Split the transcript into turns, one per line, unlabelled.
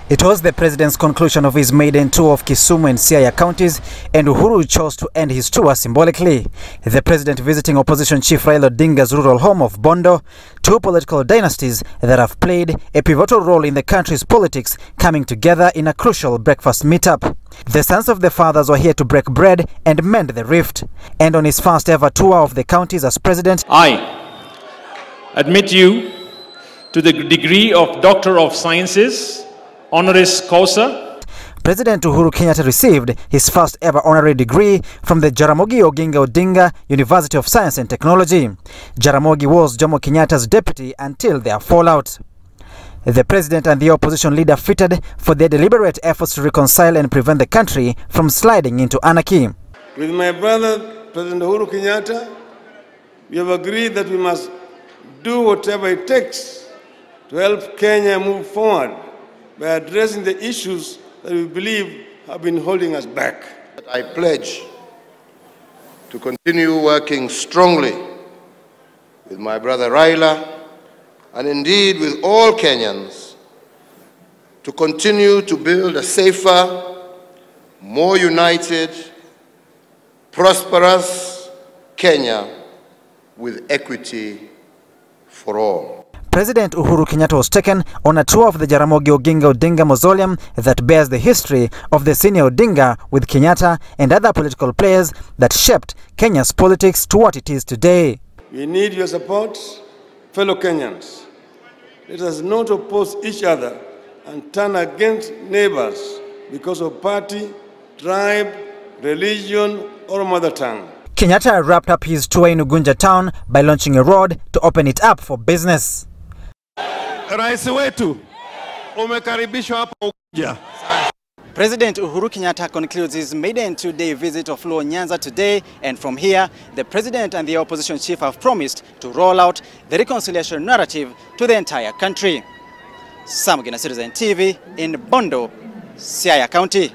It was the president's conclusion of his maiden tour of Kisumu and Siaya counties, and Uhuru chose to end his tour symbolically. The president visiting opposition chief Raila Odinga's rural home of Bondo, two political dynasties that have played a pivotal role in the country's politics coming together in a crucial breakfast meetup. The sons of the fathers were here to break bread and mend the rift. And on his first ever tour of the counties as president,
I admit you to the degree of Doctor of Sciences, honoris causa.
President Uhuru Kenyatta received his first ever honorary degree from the Jaramogi Oginga Odinga University of Science and Technology. Jaramogi was Jomo Kenyatta's deputy until their fallout. The president and the opposition leader fitted for their deliberate efforts to reconcile and prevent the country from sliding into anarchy.
With my brother, President Uhuru Kenyatta, we have agreed that we must do whatever it takes to help Kenya move forward by addressing the issues that we believe have been holding us back.
I pledge to continue working strongly with my brother Raila and indeed with all Kenyans to continue to build a safer, more united, prosperous Kenya with equity for all.
President Uhuru Kenyatta was taken on a tour of the Jaramogi Oginga Odinga Mausoleum that bears the history of the senior Odinga with Kenyatta and other political players that shaped Kenya's politics to what it is today.
We need your support, fellow Kenyans. Let us not oppose each other and turn against neighbors because of party, tribe, religion, or mother tongue.
Kenyatta wrapped up his tour in Ugunja town by launching a road to open it up for business.
Rais wetu umekaribishwa hapa Ugunja.
President Uhuru Kenyatta concludes his maiden two-day visit of Luo Nyanza today, and from here, the president and the opposition chief have promised to roll out the reconciliation narrative to the entire country. Sam Gina, Citizen TV in Bondo, Siaya County.